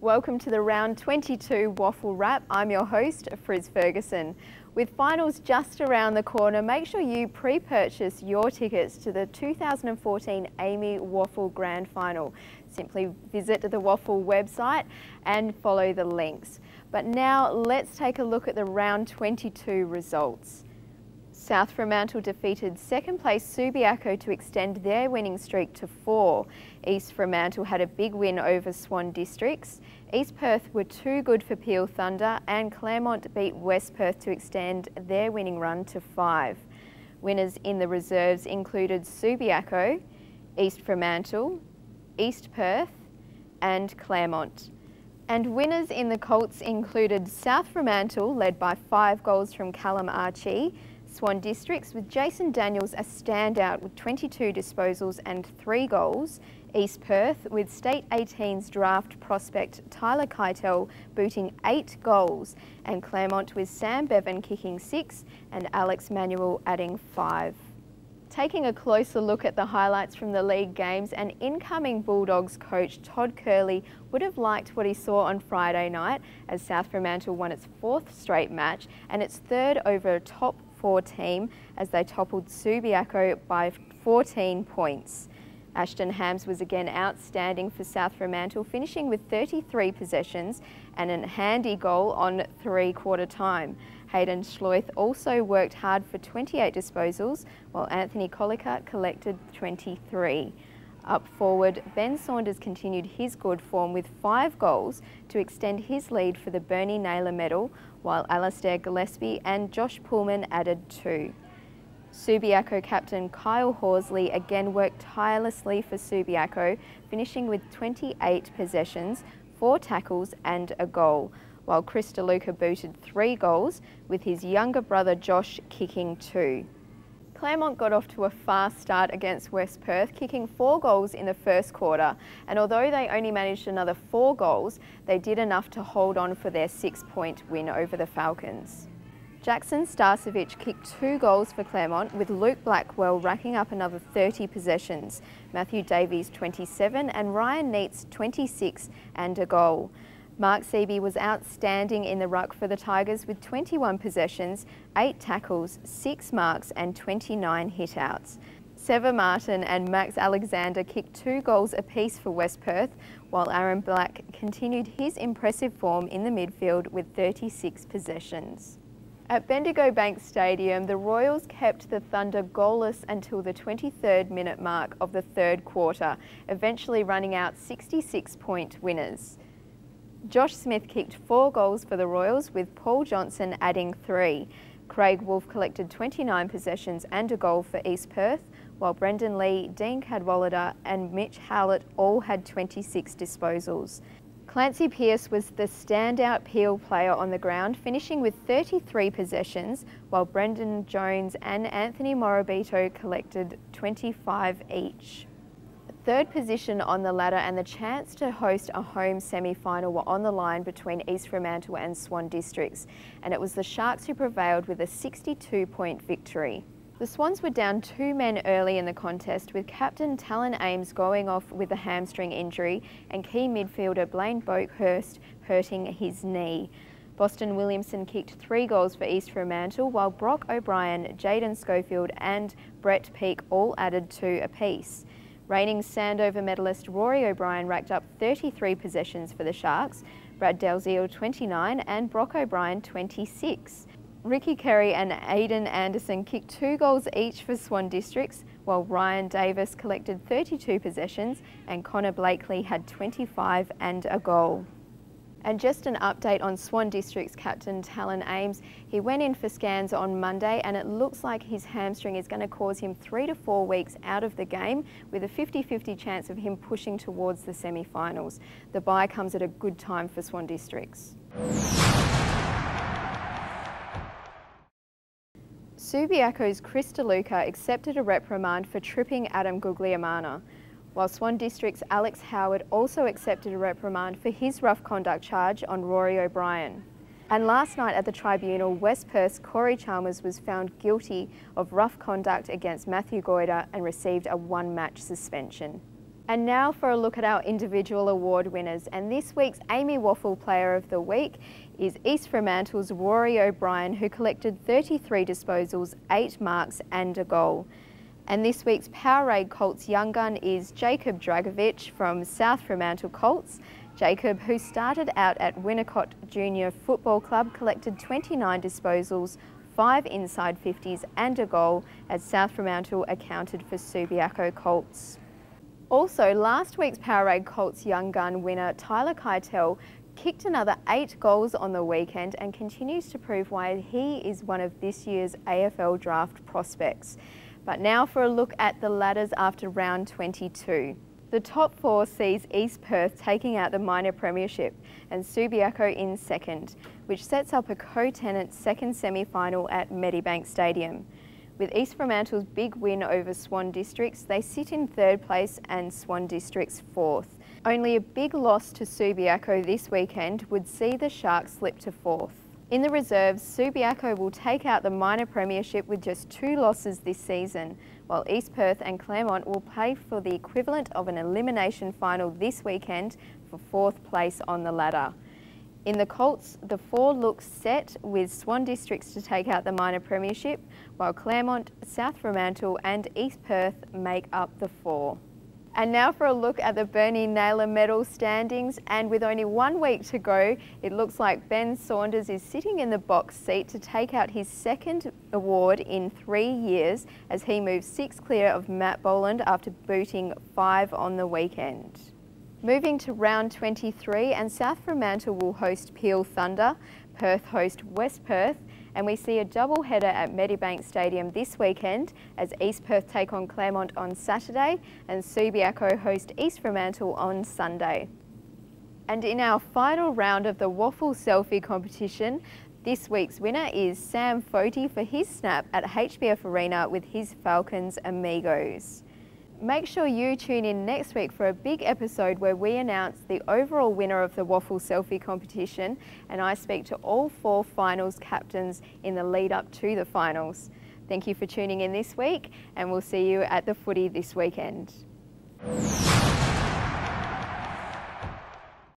Welcome to the round 22 WAFL wrap. I'm your host, Friz Ferguson. With finals just around the corner, make sure you pre-purchase your tickets to the 2014 Amy WAFL Grand Final. Simply visit the WAFL website and follow the links. But now let's take a look at the round 22 results. South Fremantle defeated second place Subiaco to extend their winning streak to 4. East Fremantle had a big win over Swan Districts. East Perth were too good for Peel Thunder, and Claremont beat West Perth to extend their winning run to 5. Winners in the reserves included Subiaco, East Fremantle, East Perth and Claremont. And winners in the Colts included South Fremantle, led by 5 goals from Callum Archie, Swan Districts with Jason Daniels a standout with 22 disposals and 3 goals, East Perth with State 18's draft prospect Tyler Keitel booting 8 goals, and Claremont with Sam Bevan kicking 6 and Alex Manuel adding 5. Taking a closer look at the highlights from the league games, and incoming Bulldogs coach Todd Curley would have liked what he saw on Friday night as South Fremantle won its 4th straight match and its 3rd over a top 4 team as they toppled Subiaco by 14 points. Ashton Hams was again outstanding for South Fremantle, finishing with 33 possessions and a handy goal on 3/4 time. Hayden Schloith also worked hard for 28 disposals, while Anthony Collicutt collected 23. Up forward, Ben Saunders continued his good form with 5 goals to extend his lead for the Bernie Naylor medal, while Alastair Gillespie and Josh Pullman added 2. Subiaco captain Kyle Horsley again worked tirelessly for Subiaco, finishing with 28 possessions, 4 tackles and a goal, while Chris DeLuca booted 3 goals, with his younger brother Josh kicking 2. Claremont got off to a fast start against West Perth, kicking 4 goals in the first quarter, and although they only managed another 4 goals, they did enough to hold on for their 6-point win over the Falcons. Jackson Starcevic kicked 2 goals for Claremont, with Luke Blackwell racking up another 30 possessions, Matthew Davies 27 and Ryan Neitz 26 and a goal. Mark Seaby was outstanding in the ruck for the Tigers with 21 possessions, 8 tackles, 6 marks and 29 hitouts. Sever Martin and Max Alexander kicked 2 goals apiece for West Perth, while Aaron Black continued his impressive form in the midfield with 36 possessions. At Bendigo Bank Stadium, the Royals kept the Thunder goalless until the 23rd minute mark of the 3rd quarter, eventually running out 66-point winners. Josh Smith kicked 4 goals for the Royals, with Paul Johnson adding 3. Craig Wolfe collected 29 possessions and a goal for East Perth, while Brendan Lee, Dean Cadwallader and Mitch Howlett all had 26 disposals. Clancy Pearce was the standout Peel player on the ground, finishing with 33 possessions, while Brendan Jones and Anthony Morabito collected 25 each. 3rd position on the ladder and the chance to host a home semi-final were on the line between East Fremantle and Swan Districts, and it was the Sharks who prevailed with a 62-point victory. The Swans were down 2 men early in the contest, with captain Talon Ames going off with a hamstring injury and key midfielder Blaine Boakhurst hurting his knee. Boston Williamson kicked 3 goals for East Fremantle, while Brock O'Brien, Jaden Schofield and Brett Peake all added 2 apiece. Reigning Sandover medalist Rory O'Brien racked up 33 possessions for the Sharks, Brad Dalziel 29 and Brock O'Brien 26. Ricky Kerry and Aidan Anderson kicked 2 goals each for Swan Districts, while Ryan Davis collected 32 possessions and Connor Blakely had 25 and a goal. And just an update on Swan District's captain Talon Ames. He went in for scans on Monday and it looks like his hamstring is going to cause him 3 to 4 weeks out of the game, with a 50-50 chance of him pushing towards the semi-finals. The bye comes at a good time for Swan Districts. Subiaco's Chris DeLuca accepted a reprimand for tripping Adam Guglielmana, while Swan District's Alex Howard also accepted a reprimand for his rough conduct charge on Rory O'Brien. And last night at the tribunal, West Perth's Corey Chalmers was found guilty of rough conduct against Matthew Goyder and received a 1-match suspension. And now for a look at our individual award winners. And this week's Amy WAFL Player of the Week is East Fremantle's Rory O'Brien, who collected 33 disposals, 8 marks and a goal. And this week's Powerade Colts Young Gun is Jacob Dragovic from South Fremantle Colts. Jacob, who started out at Winnicott Junior Football Club, collected 29 disposals, 5 inside 50s and a goal as South Fremantle accounted for Subiaco Colts. Also, last week's Powerade Colts Young Gun winner Tyler Keitel kicked another 8 goals on the weekend and continues to prove why he is one of this year's AFL draft prospects. But now for a look at the ladders after round 22. The top 4 sees East Perth taking out the minor premiership and Subiaco in second, which sets up a co-tenant second semi-final at Medibank Stadium. With East Fremantle's big win over Swan Districts, they sit in third place and Swan Districts fourth. Only a big loss to Subiaco this weekend would see the Sharks slip to fourth. In the reserves, Subiaco will take out the minor premiership with just 2 losses this season, while East Perth and Claremont will play for the equivalent of an elimination final this weekend for 4th place on the ladder. In the Colts, the 4 looks set with Swan Districts to take out the minor premiership, while Claremont, South Fremantle and East Perth make up the 4. And now for a look at the Bernie Naylor medal standings, and with only 1 week to go, it looks like Ben Saunders is sitting in the box seat to take out his 2nd award in 3 years as he moves 6 clear of Matt Boland after booting 5 on the weekend. Moving to round 23, and South Fremantle will host Peel Thunder, Perth host West Perth, and we see a double header at Medibank Stadium this weekend as East Perth take on Claremont on Saturday and Subiaco host East Fremantle on Sunday. And in our final round of the WAFL selfie competition, this week's winner is Sam Foti for his snap at HBF Arena with his Falcons Amigos. Make sure you tune in next week for a big episode where we announce the overall winner of the WAFL selfie competition, and I speak to all 4 finals captains in the lead up to the finals. Thank you for tuning in this week, and we'll see you at the footy this weekend.